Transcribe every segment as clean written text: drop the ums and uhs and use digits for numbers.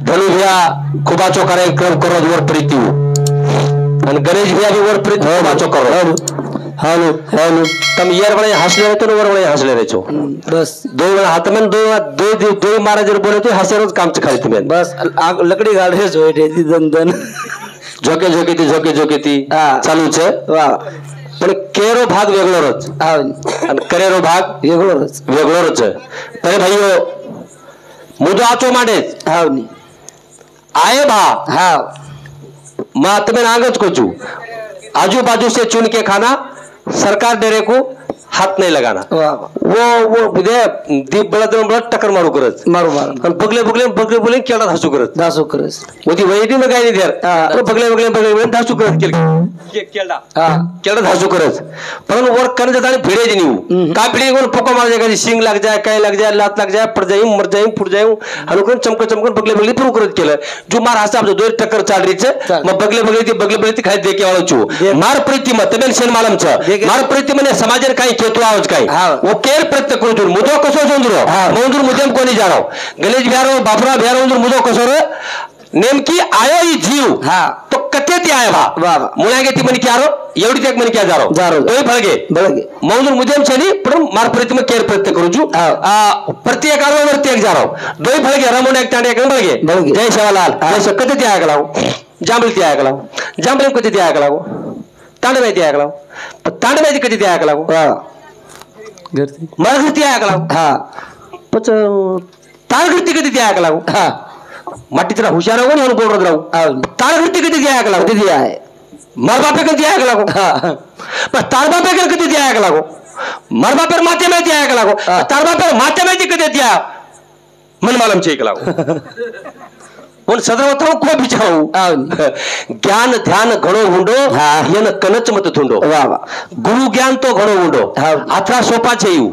धनु भैया खुबाचो कार्यक्रम करो वर प्रीति અને ગણેશ ભૈયા भी वर प्रीति खुबाचो करो हालो हालो तुम यार बड़े हंसले रहते हो वर बड़े हंसले रहे छो बस दो हाथ में दो महाराज बोले तो हंसे रोज काम चखाई तुम्हें बस लकड़ी गाड़ रहे जो रे दन दन जोके थी चालू छे वाह पण केरो भाग वेगळो रच અને કરેરો ભાગ વેગળો રચ પણ ભાઈઓ મુજો આચો માટે હાવની आए भा हाँ मैं तुम्हें आगज को चू आजू बाजू से चुन के खाना सरकार डेरे को हाथ नहीं लगाना वो दीप बड़ा टक्कर मारू करत मारू बगले केला धासू करत होती वही में गाय देर बगले धासू करत केला धासू करत पण वर करने जाता भिड़े जी नहीं का भिड़े को पोको मार जाएगा सिंग लग जाए काय लग जाए लात लग जाए पड़ जाए मर जाए फुट जाए हनुकन चमकन बगले पुरु करत केलं जो मार हसाब जो दोर टक्कर चाल रही छे मग बगले खाली देके वाळो छू मार प्रीति मत तमेल शेन मालम छ मार प्रीति मने समाजन काही केतो आवज काही वो केर प्रत्येक करू मुजो कसो जोंदरो मोंदूर मुजेम कोणी जाणो गणेश भ्यारो बापरा भ्यारो मुंदूर मुजो कसो रे नेमकी आयो ही जीव तो कते ती आया बा मुळागे ती मनी क्यारो एवढी तेक मनी क्या जारो तोय फळगे मोंदूर मुजेम छनी पण मार प्रतिमा केर प्रत्येक करू छु प्रत्येक आरो वरती एक जारो दोय फळगे रमोन एक तांडे एक फळगे जय शिवलाल जय कते ती आया गलाव जांबली ती आया गलाव जांबली कते ती आया गलाव तांडे ती आया गलाव तांडे कते ती आया गलाव मरगती आया गलाव पच ताळगती कधी द्या गलाव माटी तेरा हुशार हो म्हणून बोलत राहू ताळगती कधी द्या गलाव कधी आहे मर बापे कधी द्या गलाव पण ताळ बापे कधी द्या गलाव मर बापे माते में द्या गलाव ताळ बापे माते में कधी द्या मन मालम छे गलाव पण सदरवतो को बिचाऊ ज्ञान ध्यान घणो हुंडो येन कनच मत थुंडो गुरु ज्ञान तो घणो हुंडो आथरा सोपा छे यू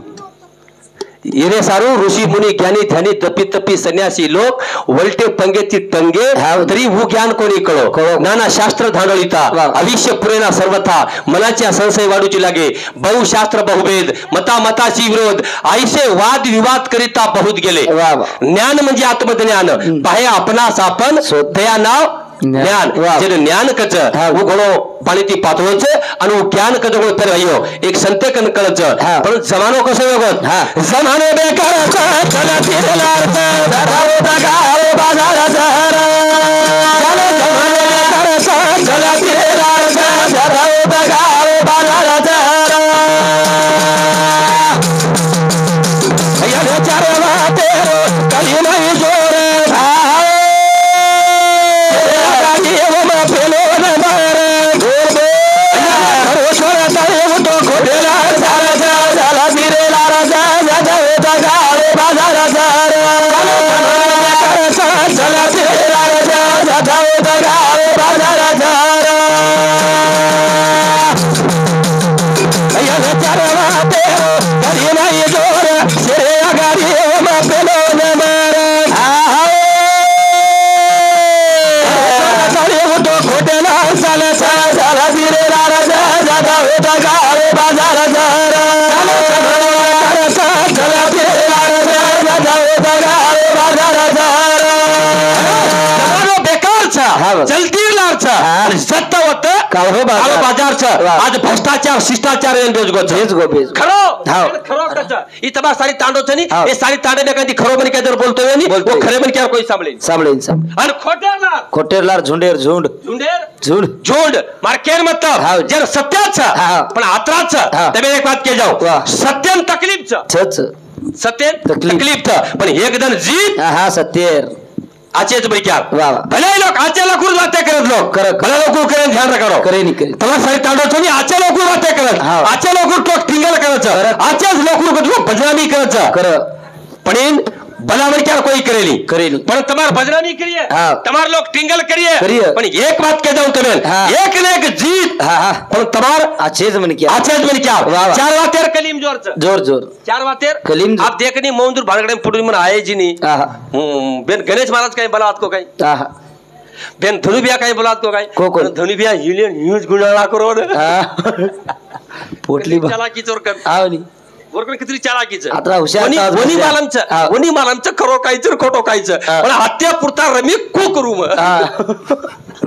येरे सारू ऋषी मुनी ज्ञानी ध्यानी तपी सन्यासी लोक वलटे पंगेती टंगे तरी वो ज्ञान कोणी कळो नाना शास्त्र धांडळीता अविष्य पुरेना सर्वथा मनाच्या संशय वाढूची लागे बहुशास्त्र बहुभेद मताची विरोध आईसे वाद विवाद करिता बहुत गेले ज्ञान म्हणजे आत्मज्ञान पाहे आपणास आपण दया नाव ज्ञान जेने ज्ञान कच वो घणो पाणी ती पातळो छे आणि वो ज्ञान कच घणो परवायो एक संते कन कळच पण जमानो कसो वेगळो जमानो बेकार चला तिरलार धराव दगाव बाजार जहर चला जमानो बेकार चला तिरलार धराव दगाव बाजार जहर भैया चारवा तेरो कली नहीं जोर आज भ्रष्टाचार शिष्टाचार खरो सारी तांडो छनी ए सारी तांडे ने कदी खरो बन के जर बोलतो है नी वो खरे बन के कोई सांभळे और खोटेरलार झुंड मार केर मतलब जर सत्याच पण आत्राच तबे एक बात के जाओ सत्यम तकलीफ सत्य तकलीफ पण एकदम जीत सत्यर आचेच बैक्यार भले लोग आचे लोग बातें करत लोग भले लोग करे ध्यान रखो करे नहीं करे तला सारी तांडो छनी आचे लोग बातें करत आचे लोग तो टिंगल करत आचे लोग को बदनामी करत कर पण भलावर क्या कोई करेली पण तमार बदनामी करिए तमार लोग टिंगल करिए पण एक बात कह जाऊं तमें एक ने एक जीत पण तमार आचेज मन क्या चार वातेर कलीम जोर चार वातेर कलीम आप देखनी मौंदूर भाड़गड़े पुड़ी मन आए जी नहीं बेन गणेश महाराज कहीं बलात को कहीं बेन धनु बिया कहीं बलात को कहीं धनु बिया ह्यूज गुणाला करो पोटली चला की चोर कर आओ नहीं वरकडे किती चालाकीचं आता हुशार वनी मालांचं खरो कायचं खोटो कायचं पण हत्या पुरता रमी को करू मग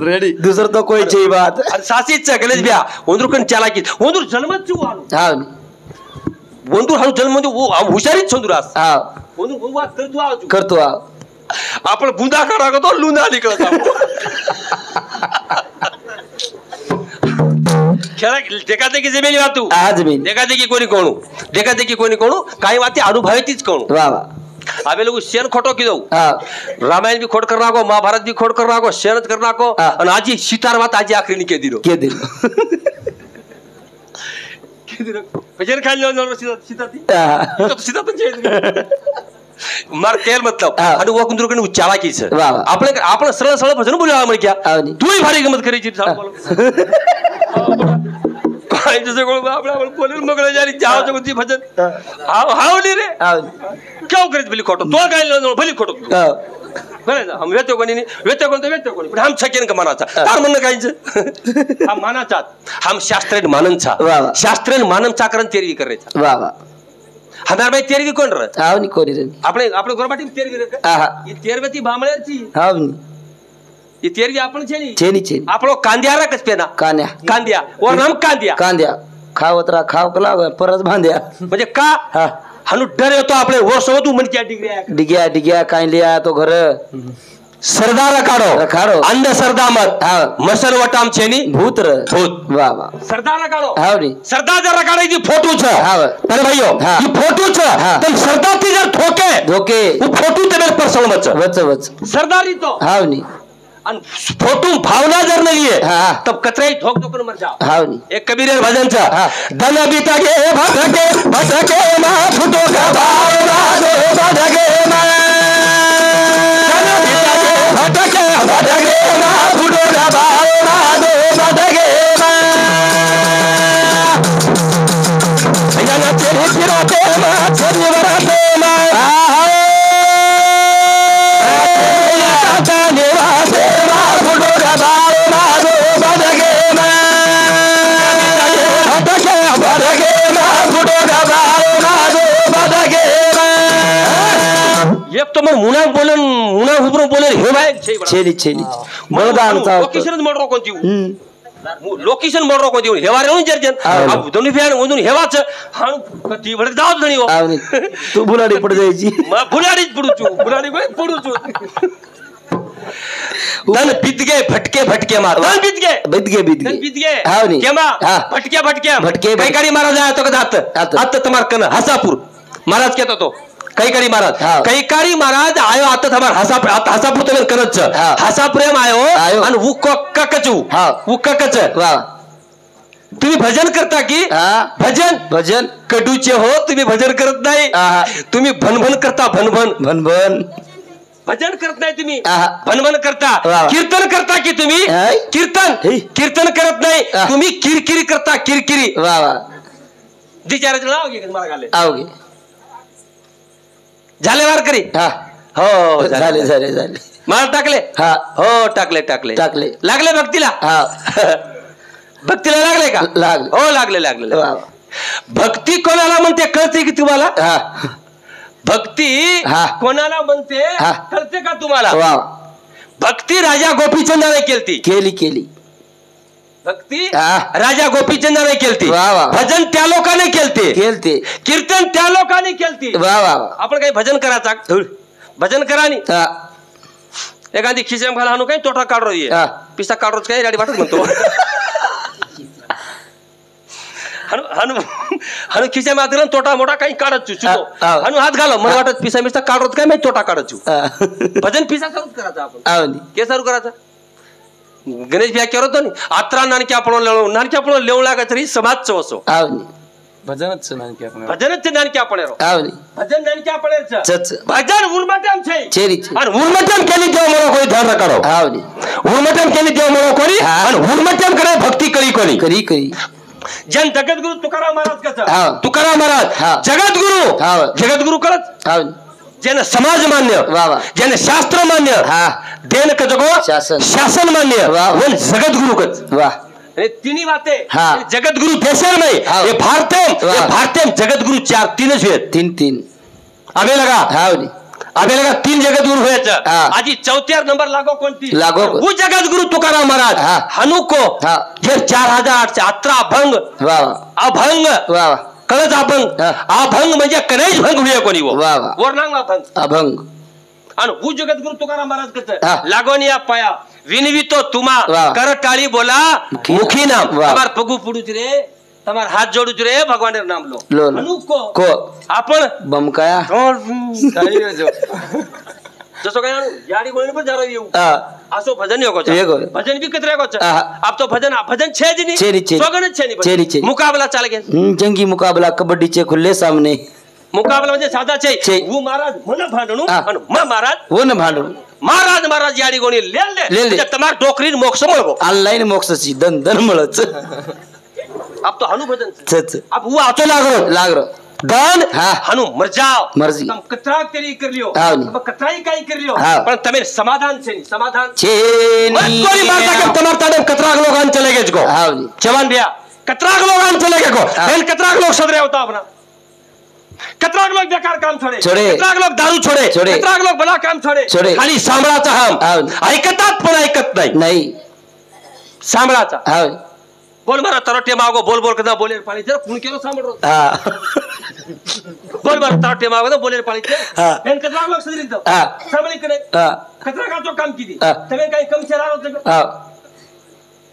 रेडी दुसरं तो कोयची बात सासीच गणेश भ्या वंदुरकन चालाकी वंदूर जन्मच वंदूर हा जन्म हुशारीच वंदुरास वंदूर करतो आपण बुंदा करा तो लुंदा निकळत खेळा देखादेखी जमेली वा तू देखादेखी कोणी कोणू काही वाती अनुभवायतीच कोणू वा वा आवे लोग शेण खोटो की दो रामायण भी खोट कर नाको महाभारत भी खोट कर नाको शेणत कर नाको आणि आजी सीतार मात आजी आखरी के दिलो भजन खाली सीता मार केल मतलब आणि वकुंद्रकडे उच्चाला की सर आपण सरळ सरळ भजन बोलू म्हण क्या तू भारी गमत करायची काय जसं आपण बोलेल मग जाव जगती भजन हाव रे केव करीत भली खोटो तो काय भली खोटो हम वेत्यो कोणी पण हम छकेन का मानाचा तार म्हणणं काहीच हम मानाचा हम शास्त्रेन माननचा शास्त्रेन माननचा करण तेरी करायचा वा वा हमार भाई तेरवी कोण रे हावनी कोणी रे આપણે ગોરબાટી તેરવી રે ઈ તેરવતી બામણેરची हावनी ઈ તેરવી आपण છેની छेनी આપણો કાંદિયારા કસ પેના કાંદિયા ઓર નામ કાંદિયા खावतरा खाव कला परत बांध्या म्हणजे का हनु डर येतो आपले वर्ष होतो म्हणजे डिग्या काय लिया तो घर सरदार काढो अंध सरदा मत मसल वटाम छेनी भूत वा वा सरदार काढो हावनी सरदार जरा काढायची फोटो छ तर भाईयो ही फोटो छ तर सरदार ती जर धोके वो फोटो ते पर सलमच वच सरदारी तो हावनी अन फोटो भावना जर नहीं है तब कतराई ठोक ठोक मर जाओ हावनी एक कबीर भजन छ धन बीता के भटके मा फुटो का भावना दो भटके मा भटके मा फुटो का भावना दो भटके मा भैया ना तेरे फिरते मा तेरे वरते मा एक तो मग मुना हुबरून बोलेल हे बाय छेनी मळदानचा लोकेशन मोडरो कोणती लोकेशन मोडरो कोणती हे वारे जर्जन अब दोन्ही फॅन ओदून हेवाच हा कती बळ जाव जणी हो तू बुलाडी पड जायची बुलाडीच पडूचू तन बिदगे फटके मार तन बिदगे हावनी केमा फटके काही गाडी महाराज आया तो का आत तमार कन हसापूर महाराज कहतो तो कैकारी महाराज आयो आता हमार हसापुर तो करच हसापुरेम आयो आणि वो ककच तुम्ही भजन करता की भजन कडूचे हो तुम्ही भजन करत नाही तुम्ही भनभन करता भनभन भजन करत नाही तुम्ही भनभन करता कीर्तन करता की तुम्ही कीर्तन करत नाही तुम्ही किरकिरी करता किरकिरी वा वा विचारायचं नाव घे मला घाले आवगे झाले वारकरी हो झाले माल टाकले हो टाकले लागले भक्तीला लागले का लागले भक्ती कोणाला म्हणते कळते की तुम्हाला भक्ती कोणाला म्हणते कळते का तुम्हाला भक्ती राजा गोपीचंदाने केली भक्ती राजा गोपीचंदाने केलती भजन त्या लोकांनी केलते कीर्तन त्या लोकांनी केलती आपण काही भजन करायचा भजन करा नी एखादी खिशाम घाला हाणू काही तोटा काढरो पिसा काढरोच काही गाडी वाटत म्हणतो हाणू खिशा मात्र तोटा मोठा काही काढत हाणू हात घालो मला वाटत पिसा मिसा काढरोच काय माहिती तोटा काढत भजन पिसा करूच करायचा आपण के सारू करायचा गणेश भ्या करतो नी आत्रा नानकी आपण लेव लागायचं तरी समाज चवसो भजनच नानकी आपण भजन नानकी आपण भजन उर्मटम छे आणि उर्मटम केली तेव्हा मला कोणी ध्यान रखाडो उर्मटम केली तेव्हा मला कोणी आणि उर्मटम करे भक्ती करी जन जगद्गुरु तुकाराम महाराज कसा तुकाराम महाराज जगद्गुरु कळत ज्याने समाज मान्य ज्याने शास्त्र मान्य देन का जगो शासन मान्य वन जगद्गुरु कच तिन्ही बातें हाँ जगत गुरु देशर में ये भारतीय जगत गुरु चार तीनच आहेत तीन अबे लगा हाँ अबे लगा तीन जगत गुरु हुए हाँ। आजी चौथ्या नंबर लागो कोणती लागो वो जगत गुरु तुकाराम महाराज हाँ। हनु को हाँ ये 4018 अभंग वाह अभंग वाह कळच अभंग हाँ। अभंग म्हणजे कनेज भंग हुए कोणी वो वाह वाह वर्णांग अभंग अभंग आणि वो जगत गुरु तुकाराम महाराज कसं हाँ। लागोनिया पाया विनवितो तुम्हा वाह। कर टाळी बोला मुखी नाम वाह। તમાર પગું પડું રે તમાર હાથ જોડું રે ભગવાન નામ લો लो હનુ को को आपण बमकाया जसं काय याडी गोळी पण जारो येऊ हाँ असो भजन योग येगो। भजन भी कितरे को हाँ। अब तो भजन भजन छे जी नहीं छेनी, छेनी। सोगण छे छेनी, नहीं छेनी। मुकाबला चाल गया जंगी मुकाबला कबड्डी चे खुले सामने मुकाबला म्हणजे साधा छे छे। वो महाराज मन भांडणू हाँ। आणि मा महाराज वो न भांडू महाराज याडी गोणी ले ले। तमार डोकरीन मोक्ष मिळगो ऑनलाइन मोक्षची दन दन मिळच अब तो हनु भजन छच अब वो आतो लागरो दान हाँ। हनु मर जाओ मर्जी। तम कतरा करी कर लियो हाँ नी। अब कतराई काई कर लियो हाँ। पण तमे समाधान छे समाधान छेनी मत कोई मारता के तमार ताने कतराग लोगान चले गए को हाँ जी जवान भैया कतराग लोगान चले गए को हाँ। पहले कतराग लोग सदरे होता अपना कतराग लोग बेकार काम छोड़े छोड़े। कतराग लोग दारू छोड़े छोड़े। कतराग लोग भला काम छोड़े छोड़े। खाली सांभळाचा हम हाँ। ऐकतात पण ऐकत नाही नहीं सांभळाचा हाँ बोल मारा तरोटे मागो बोल कदा बोले पाणी जरा कुण केलो सांभळ हाँ बोल मारा तरोटे मागो तो बोले पाणी हाँ। एन कतराग लोग सदरी तो हाँ सांभळी करे हाँ कतरा का तो काम कीदी हाँ। तमे काही कम चला होतं हाँ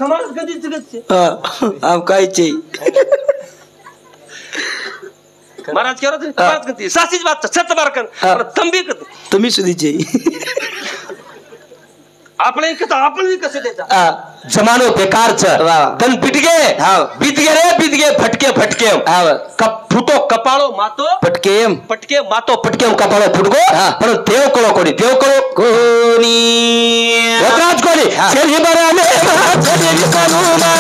તમાર ગદી જગત છે हाँ हम काय चाहिए महाराज केरो ते हाँ। बात करती साचीच बात सत्य बारकन हाँ। पण तंबी करते तुम्ही सुधी चाहिए आपण भी कसे देता हाँ जमानो बेकार छ वाह। तन पिटगे हाँ बीत गे फटके हाँ कप फुटो कपाळो मातो पटकेम पटके मातो पटके कपाळो फुटगो हाँ। पण देव कळो कोणी वतराज कोणी हाँ। शेरी बराने शेरी कानूना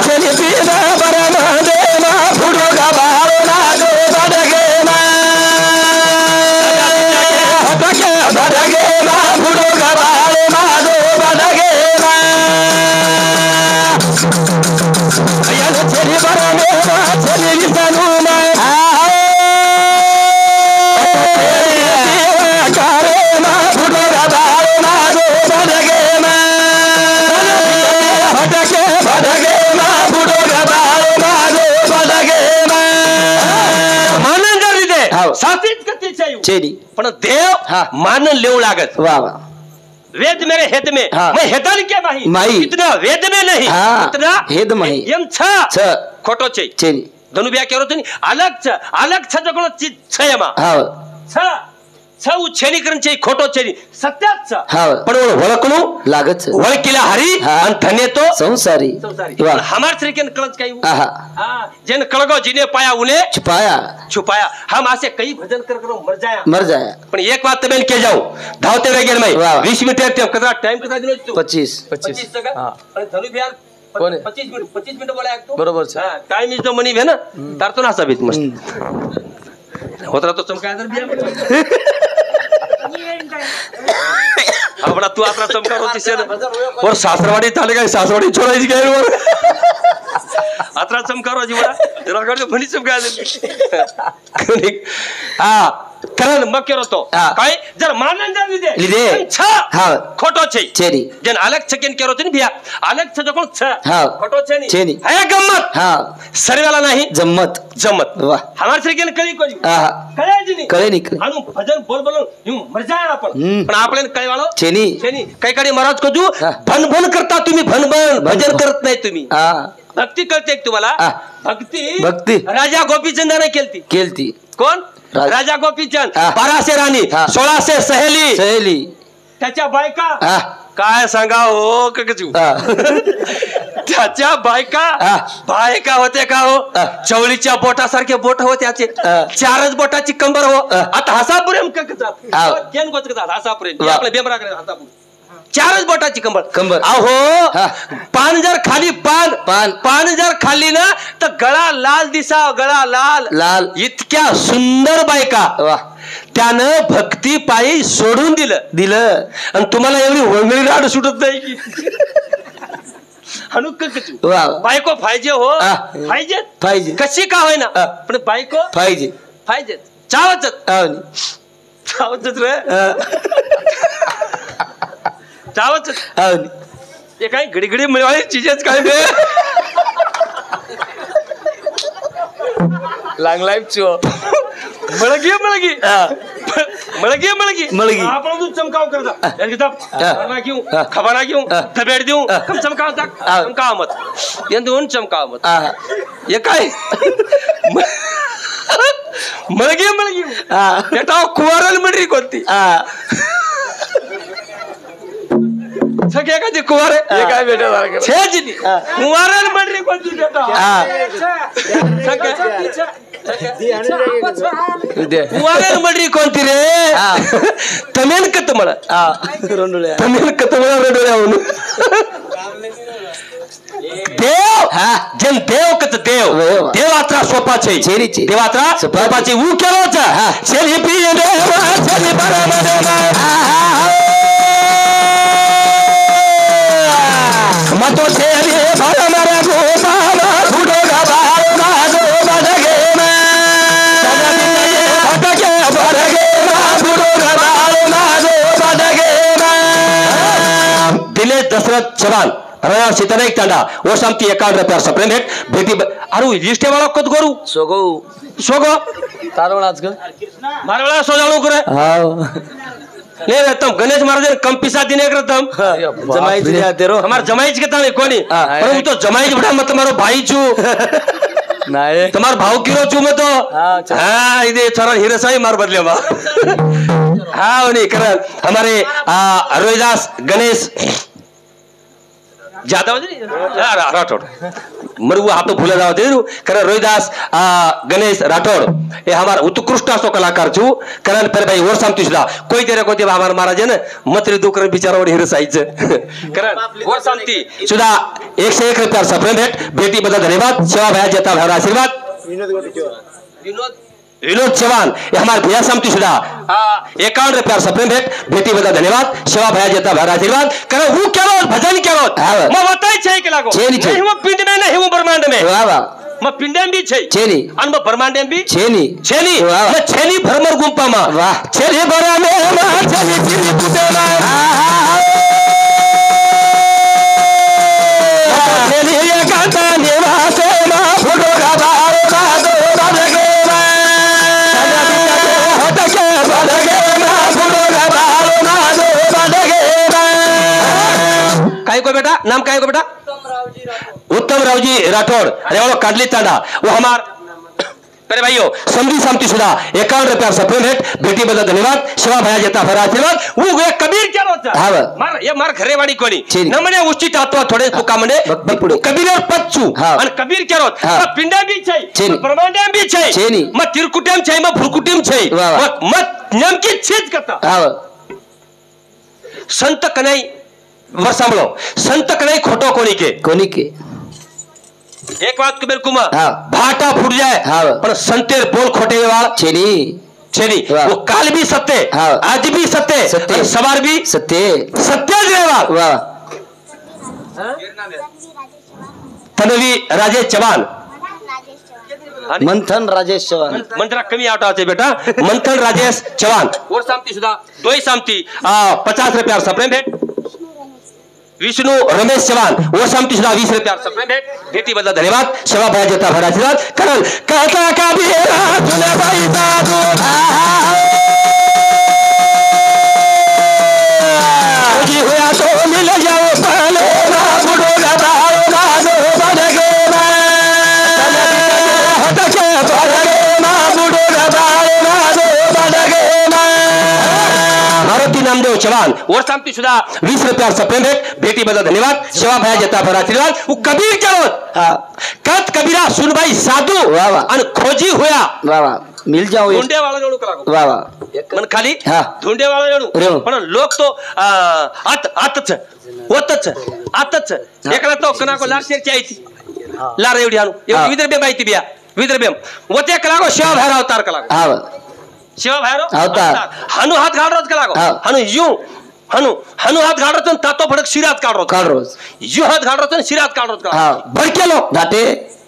शेरी पीना बराना देना फुटो कपाळो ना दो बडगे ना बडगे ना फुटो कपाळो ना दो बडगे ना अय्या शेरी बराने शेरी कानूना छेनी पण देव हाँ। मान लेऊ लागत वाह वाह वेद मेरे हेद में हाँ। मैं हेदन के माही माही। इतना वेद में नहीं हाँ। इतना हेद माही। यम छ छ खोटो छे छेनी धनुब्या केरो तनी अलग छ जगलो चीज छ यमा हाँ छ छ उ छेनी करन छे खोटो छेनी सत्याच छ हाँ पण ओळखणू लागत ओळखीला हरी हाँ। आणि धन्य तो संसारी संसारी वाह। पण हमार श्रीकेन कळच काही आहा हां जेन कळगो जिने पाया उने छुपाया छुपाया हम ऐसे कई भजन कर मर जाया पण एक बात तमेन के जाऊ धावते वेगेल में वाह। 20 मिनिट कदा टाइम कदा दिनो तू 25 25 टका हाँ। आणि धनु बिहार कोण आहे? 25 मिनिट बोला एक तो बरोबर छे। हां टाइम इज द मनी है ना तार तो ना साबित मस्त होतरा तो चमकाया तर बिया अपना तू अपना चमका रोची से और सासरवाडी चाले काय सासरवाडी छोडायची काय वर अत्रा चमका रोजी बडा तेरा करतो फणी चमका दे हां कारण मग केरो तो हाँ। काय जर मानन जर लिदे छ हाँ खोटो छे छेनी जन अलग छकेन केरो तनी बिया अलग छ जकोन छ हाँ खोटो छेनी छेनी है गम्मत हाँ सरीवाला नाही जम्मत जम्मत वाह हमार श्रीकेन कळी कोणी आहा कळायची नाही कळे निकले हानु भजन बोल यूं मर जाय आपण पण आपल्याला काय वालो छेनी छेनी काही कडे महाराज कजू हाँ। भन करता तुम्ही भन भजन करत नाही तुम्ही हाँ भक्ती कळते तुम्हाला हाँ। भक्ती राजा गोपीचंदाने केलती केलती कोण राज- राजा गोपीचंद हाँ। 1200 राणी हाँ। 1600 सहेली सहेली त्याच्या बायका हाँ काय सांगा हो ककचू हाँ त्याच्या बायका हाँ। बायका होते का हो हाँ। चवळीच्या बोटासारखे बोट हो त्याचे हाँ। 4च बोटाची कंबर हो हाँ। आता हसापुरेम ककचात हाँ। केन गोचकतात हसापुरेम वाह। आपल्या बेमराकडे हसापूर 4च बोटाची कंबर। अहो हाँ। पान जर खाली पान जर खाल्ली ना तर गळा लाल दिसा गळा लाल लाल इतक्या सुंदर बायका वाह त्यानं भक्ती पायी सोडून दिलं आणि तुम्हाला एवढी वंगळी राड सुटत नाही की बायको पाहिजे हो पाहिजे कशी का होईना पण बायको पाहिजे चावच रे चावच हे काय घडी मिळवाय चीजेच काय लॉंग लाईफ चो मळगी आपण तू चमकाव करता घेऊ खबरा घेऊ थबेड देऊ चमकाव मत या दोन चमकाव मत हे काय मळगी कुवाराला म्हणरी कोणती एखादी कुवार काय बेटा कुवाराला म्हणरी कोणती बेटा कुवाराला म्हणरी कोणती रे तमेन कतमळ रंडोळ्यावरून देव कत देवात्रा सोपाचे देवात्रा सोपाचे ऊ केलोच चली प्रिय देवा चली मतो चली बरमरा गोपाला फुडो गबाल मागो बडगे फटके बडगे फुडो गबाल मागो बडगे दिले दशरथ चव्हाण रणा सीताने एक तांडा वो शांति 51 रुपया सप्रेम भेट भेटी अरु लिस्टे वाला कत करू सोगो तारवळा आज ग मारवळा सोजाळू करे हां ले रतम गणेश महाराज कम पिसा दिने रतम जमाईज रे तेरो हमार जमाईज के ताने कोनी पर वो तो जमाईज बड़ा मत मारो भाई छु नाय तुम्हार भाव किलो छु मत हां इदे चरण हिरसाई मार बदले बा हां ओनी कर हमारे रोहिदास गणेश जादव राठौड़ मरु हाथ भूले जाओ दे करे रोहिदास गणेश राठौड़ ये हमारा उत्कृष्ट असो कलाकार छु कारण पर भाई और शांति सुदा कोई तेरे को ते हमार महाराज ने मतरी दुकर बिचारावर हिरसाईच कारण और शांति सुदा 101 रुपया सप्रेम भेट बेटी बदल धन्यवाद सेवा भया जता भरा आशीर्वाद विनोद चौहान ये हमारे भैया शांति सुदा 51 रुपया सप्रेम भेट बेटी बदल धन्यवाद सेवा भया जता भरा आशीर्वाद करे हूं केलो भजन केलो म बताई छे के लागो नहीं वो पिंड में नहीं वो ब्रह्मांड में वाह वाह म पिंडेम भी छे छेनी अन म ब्रह्मांडेम भी छेनी म छेनी भरमर गुंपा मा वाह छेनी भरा में मा छेनी छेनी पुटे मा छेनी एकांता निवास मा फुटो गाबा दो बलगे काय को बेटा नाम काय को बेटा उत्तम रावजी राठौड़ अरे वो काडली तांडा वो हमार अरे भाइयों समझी शांति सुधा 51 रुपया सप्रेम भेट बेटी बदल धन्यवाद सेवा भया जता भरा आशीर्वाद वो कबीर क्या होता मार ये मार घरेवाडी कोणी न म्हणे उचित आत्वा थोडे पुका म्हणे कबीर पच्चू आणि कबीर क्या होत पिंडा भी छै ब्रह्मांडम भी छै म तिरकुटेम छै म फुरकुटेम छै मत नेमकी छेद करता संत कनाई वर सांभळो संत कनाई खोटो कोणी के एक बात कबीर कुमार भाटा फूट जाए पर संतेर बोल खोटे वाल छेनी वो काल भी सत्य आज भी सत्य सवार भी सत्य वाह तनवी राजेश चव्हाण मंथन राजेश चव्हाण मंत्रा कमी आठवते बेटा मंथन राजेश चव्हाण और शांति सुधा दोई शांति 50 रुपया सप्रेम भेट विष्णु रमेश चव्हाण वो शांति सुधा 20 रुपया सप्रेम भेट बेटी बदला धन्यवाद सेवा भया जता भरा आशीर्वाद करल कहता कबीरा सुने भाई साधु जी हुआ तो मिल जाओ पहले ना बुडो गबाओ ना दो बदगे मारुति नामदेव चव्हाण और शांति सुधा 20 रुपया सप्रेम भेट बेटी बदल धन्यवाद सेवा भया जता भरा आशीर्वाद वो कबीर क्या होत कत कबीरा सुन भाई साधु अन खोजी होया मिल जाओ धुंडे वाला जोडू करा वाह मन खाली धुंडे वाला जोडू पण लोक तो आतच एकला तो कना को लाख शेर चाहिए लार एवढी आणू एवढी विदर्भे माहिती बिया विदर्भेम वते कलागो सेवा भरा अवतार कला शिवा भायरो अवतार. हनु हात घालरोच का लागो हा. हनु यू हनु हात घालरोच तातो फडक शिरात काढरोच काढरोच यू हात घालरोच शिरात काढरोच का हा भडकेलो घाटे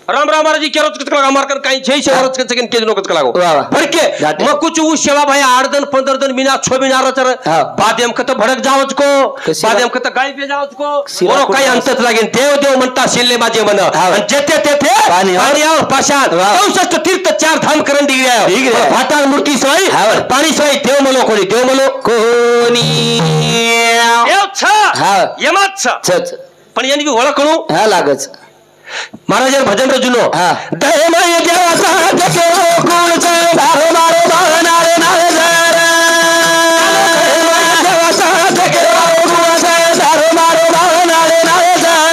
राम राम महाराज केरोच कच लागा मार कर काही छे शहरच कच के लोकच लागो वाह, वाह. भडके घाटे. मग कुछ उ सेवा भाई 8 दिन 15 दिन बिना 6 बिना रचर हा. बादेम कत भडक जावच को कशी बादेम कत गाय पे जावच को शिरा ओरो कुठं काही अंतच लागेल देव देव म्हणता शिल्ले माझे मन हा. आणि जेते तेथे पाणी और पाषाण वाह. 64 तीर्थ 4 धाम करण दिग रे दिग रे. भाताळ मूर्ती सोय हा. पाणी सोय देव मलो कोणी देव छ हा. यमात छ छच पण यांनी बी ओळखणू हा लागच महाराज भजन रजुनो हा. दयमय देवाचा जगे कोणचा दारो मारो बाणारे नारे जरा देवाचा जगे दारो मारो बाणारे नारे जरा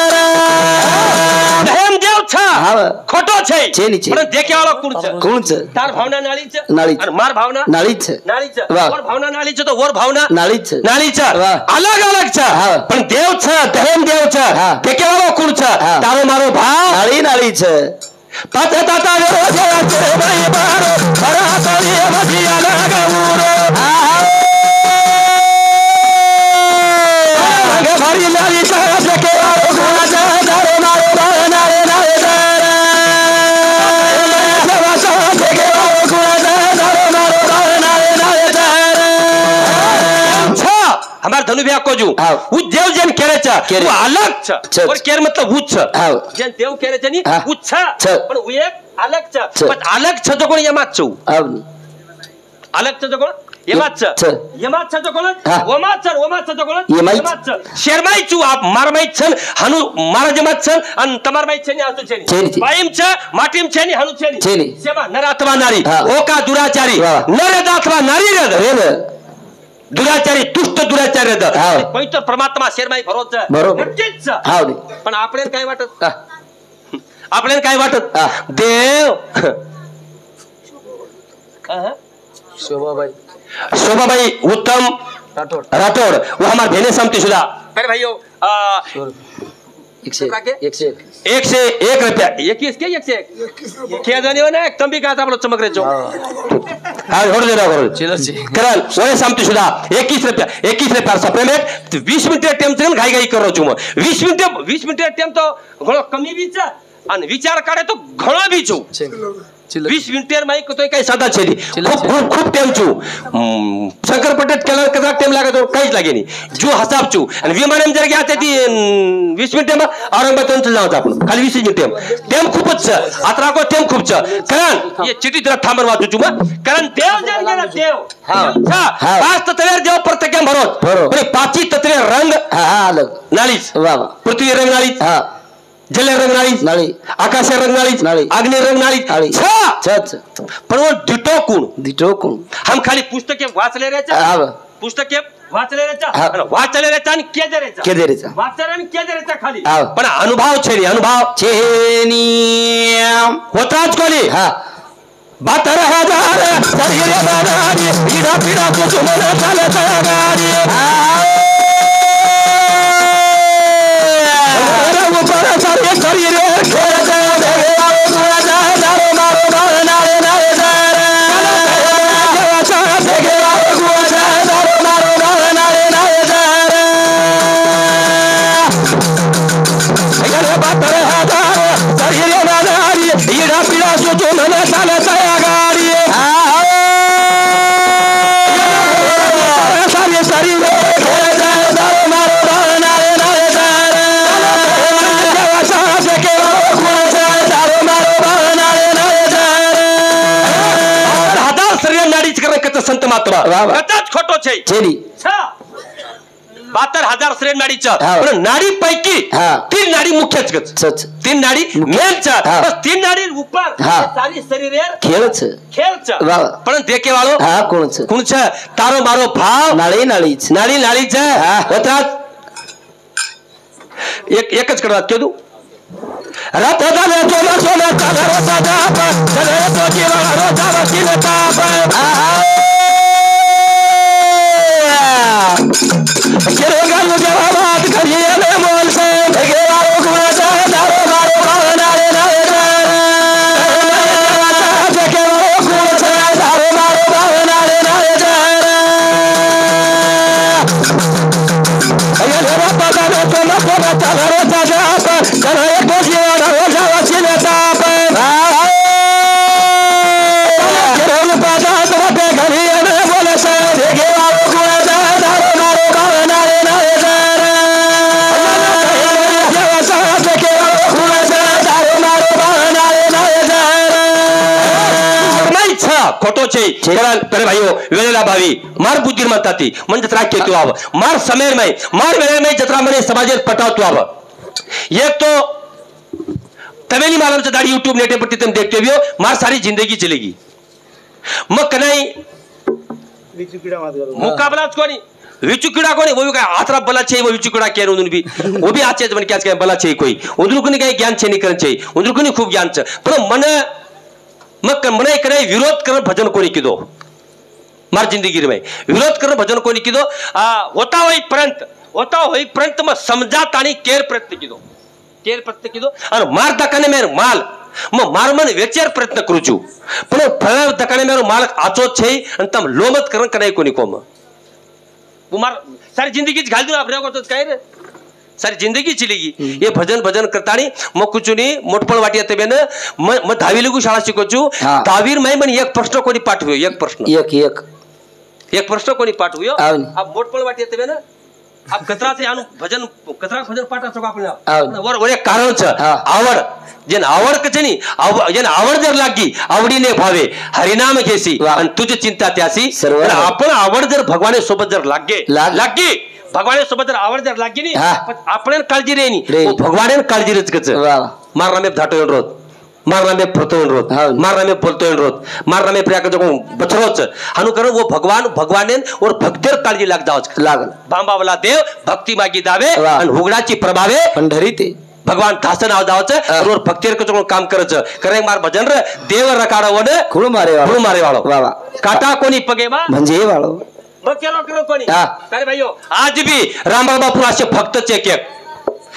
दयम देव छ हा खोटो છે છેની છે. પણ દેखे વાળો કોણ છે કોણ છે તાર ભાવના નાળી છે નાળી છે. અને માર ભાવના નાળી છે નાળી છે વાહ. ઓર ભાવના નાળી છે તો ઓર ભાવના નાળી છે નાળી છે વાહ. અલગ અલગ છે હા. પણ દેવ છે દયમ દેવ છે હા. દેखे વાળો કોણ છે હા. તારો મારો ભાવ નાળી નાળી છે પાતે તાતા વેરો જેવા છે ભાઈ બારો ભરા તળી મધી અલગ ઉરો આગે ભરી નાળી છે દેखे વાળો કોણ છે તારો મારો ભાવ નાળે નાળે हमार धनु भैया को जू हाँ. वो देव जन केरे छ केरे. वो अलग छ छ. और केर मतलब वो छ हाँ. जन देव केरे छ नी हाँ. वो छ छ. पण वो एक अलग छ छ. पण अलग छ तो कोण यमात छ आवनी अलग छ तो कोण यमात छ छ. यमात छ तो कोण हाँ. वमात छ तो कोण यमाई छ शर्माई छु आप मारमाई छन हनु मारा जमात छन अन तमार माई छनी आसु छनी छेनी छे. बाईम छ माटीम छनी हनु छनी छेनी. सेवा नरातवा नारी हाँ. ओका दुराचारी वाह. नरदातवा नारी रे रे दुराचारी दुष्ट दुराचारी હા. પવિત્ર પરમાત્મા શેરમાઈ ભરો છે બરોબર. નક્કી જ છે આવની પણ આપણે કઈ વાટત આપણે કઈ વાટત હા. દેવ શોભાભાઈ शोभाबाई उत्तम રાઠોડ राठौड़ वो हमारे भेने समती शुदा फिर भाइयों 1 से 1 रुपया 21 के 1 से 1 क्या जाने हो ना तुम भी कहा था आप लोग चमक रहे जो हाँ छोड़ दे रहा करो ચલો છે करल वो समती शुदा 21 रुपया सप्लीमेंट 20 मिनिट टेम से घाई घाई करो छू 20 मिनिट टेम तो घणो कमी भी છે અને વિચાર કરે તો ઘણો બી છું 20 મિનિટ માં તો કઈ સાદા છે ખૂબ ટેમ છું શંકર પટેલ કેલા કદા ટેમ લાગે તો કઈ જ લાગે નહીં જો હસાબ છું અને વિમાન જર ગયા તેથી 20 મિનિટ માં औरंगाबाद તો જાવ આપણું ખાલી 20 મિનિટ ટેમ ખૂબ જ છે આતરા કો ટેમ ખૂબ છે કારણ ये चिट्ठी तरह थांबर वाचू છું કારણ देव जर गेला देव हां पाच तत्वे देव प्रत्येक भरो आणि पाची तत्वे रंग હા અલગ नाळीच વાહ વાહ पृथ्वी रंग नाळीच હા जल रंग नाळीच નાળી आकाश रंग नाळीच नाळी. अग्नि रंग नाळीच નાળી છ पण वो डिटो कोण દીટો કોણ हम खाली पुस्तके वाचले रेचा આવે पुस्तके वाचले रेचा हा. आणि वाचले रेचा आणि केजे रेचा કેદે રેચા वाचले आणि केजे रेचा खाली हा. पण अनुभव छे रे अनुभव છેની होताच कोणी હા 72,000 शरीर बनारी पीडा पीडा कुसुम चालत गाडी ऊपर सारे शरीर खेळ संत महात्मा कदाच खोटो છે છેની 72,000 श्रेण नाडी च हा. पण नाडी पैकी हा. 3 नाडी मुख्यच गच છ 3 नाडी मेन च हा. बस 3 नाडी ऊपर हा. सारी शरीर ખેલ છે खेल च वाह. पण देखे वाळो હા કોણ છે कोण छ तारो मारो भाव નાળી નાળી છે नाडी नाडी च हा. होता एकच करतात केदू रथ दाने सोना सोना चादर सदा चले तो जीवन रोजा वकील ताप केरे गालू देवा बात करिए ले मोल से लगे वालो गुणा दारो मारो नारे नारे नारे के वालो गुणा दारो मारो नारे खोटो छे कारण पेरे भाइयों वेळेला भावी मार बुद्धीर म्हणतात मन जत्रा केतो आव मार समयमय मार वेळेमय जत्रा मने समाजेर पटावतो आव एक तो तवेली मालमचा दाढ़ी यूट्यूब नेटे पर तुम देखते हो मार सारी जिंदगी चलेगी मग कनाई मुकाबला कोनी विचुकिड़ा कोनी वो भी क्या आतरा बला चाहिए वो विचुकिड़ा क्या उन्होंने भी वो भी आचे बन क्या क्या बला चाहिए कोई उन्होंने को नहीं ज्ञान चाहिए निकलना चाहिए उन्होंने को नहीं खूब ज्ञान चाहिए पर मन मग मने करे विरोध कर भजन कोनी किदो मार जिंदगी में विरोध कर भजन कोनी किदो होता होई पर्यंत मग समजात आणि केर प्रयत्न किदो आणि मार दकाने मेर माल मग मार मन वेचेर प्रयत्न करू छू पण फळ दकाने मेरो माल आचो छे आणि तम लोमत करन कनाई कोनी कोम उमार सारी जिंदगी घाल दूं आपरे को काय रे सारी जिंदगी चलेगी ये भजन करतानी मग कुछ नहीं मोठपळ वाटी येते बेन मग 10वी लगू शाळा शिकवचू 10वी मै मन एक प्रश्न कोणी पाठव्यो एक प्रश्न कोणी पाठव्यो अब मोठपळ वाटी येते बेन अब कतरा से आनु भजन पाठ सको आपने वर एक कारण छ आवड जेन आवड कचनी जेन आवड जर लागी आवडीने भावे हरिनाम घेसी आणि तुझी चिंता त्यासी आपण आवड जर भगवाने सोबत जर लागे भगवाने सोबत जर आवड जर लागी नी आपण काळजी रेनी भगवाने काळजी रेच कच मारना में धाटो रोज मारना में फरतो रोज मारना में बोलतो रोज मारना में प्रया को बचरोच हनु करो वो भगवाने और भक्तेर काळजी लाग जावच लागल बांबावला देव भक्ती मागी दावे आणि हुगडाची प्रभावे पंढरी ते भगवान धासन आव जावच और भक्तेर को काम करच करे मार भजन रे देव रकाडवड खुळ मारे वाळो वावा काटा कोणी पगेवा म्हणजे वाळो मग केलो करो कोणी अरे भाईयो आज भी रामबाबा बापू असे भक्तच एक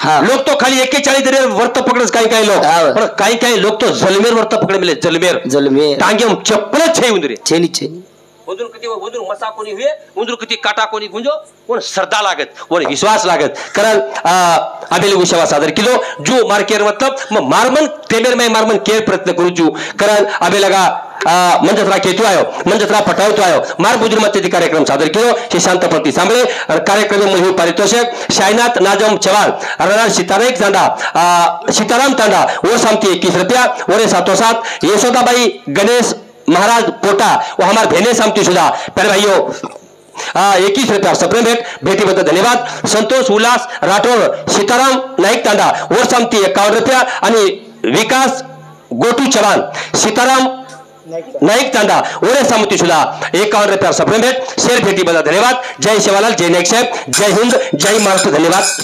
लोग तो खाली 41 वर्त पकडच काही लोग पण काही लोग तो जलमेर वर्त पकडे मिले जलमेर टांगे चप्पल छे उंदरे छेनी उंदर कती उंदर मसा कोणी हुए उंदर कती काटा कोणी गुंजो कोण श्रद्धा लागत कोण विश्वास लागत कारण आबेले विश्वा सादर किलो जो मार्केर मतलब मारमन तेमेर में मारमन केर प्रयत्न करू जू कारण आबे लगा मंजत्रा केतु आयो मंजत्रा पटावतो आयो मार बुजुर्ग मते कार्यक्रम सादर केलो हे शांतपती सांभळे कार्यक्रम मध्ये पारितोषिक शायनाथ नाजम चव्हाण अरणार सीताराम तांडा और सामती 21 रुपया और 707 यशोदाबाई गणेश महाराज पोटा वो हमारे भेने सामती सुधा पहले भाइयों 21 रुपया सप्रेम भेटी बद्दल धन्यवाद संतोष उल्लास राठोड सीताराम नाईक तांडा और सामती 51 रुपया आणि विकास गोटू चव्हाण सीताराम नाईक तांडा ओरे सामती सुधा 51 रुपया सप्रेम भेट शेर भेटी बद्दल धन्यवाद जय शिवालाल जय नाईक साहेब जय हिंद जय महाराष्ट्र धन्यवाद।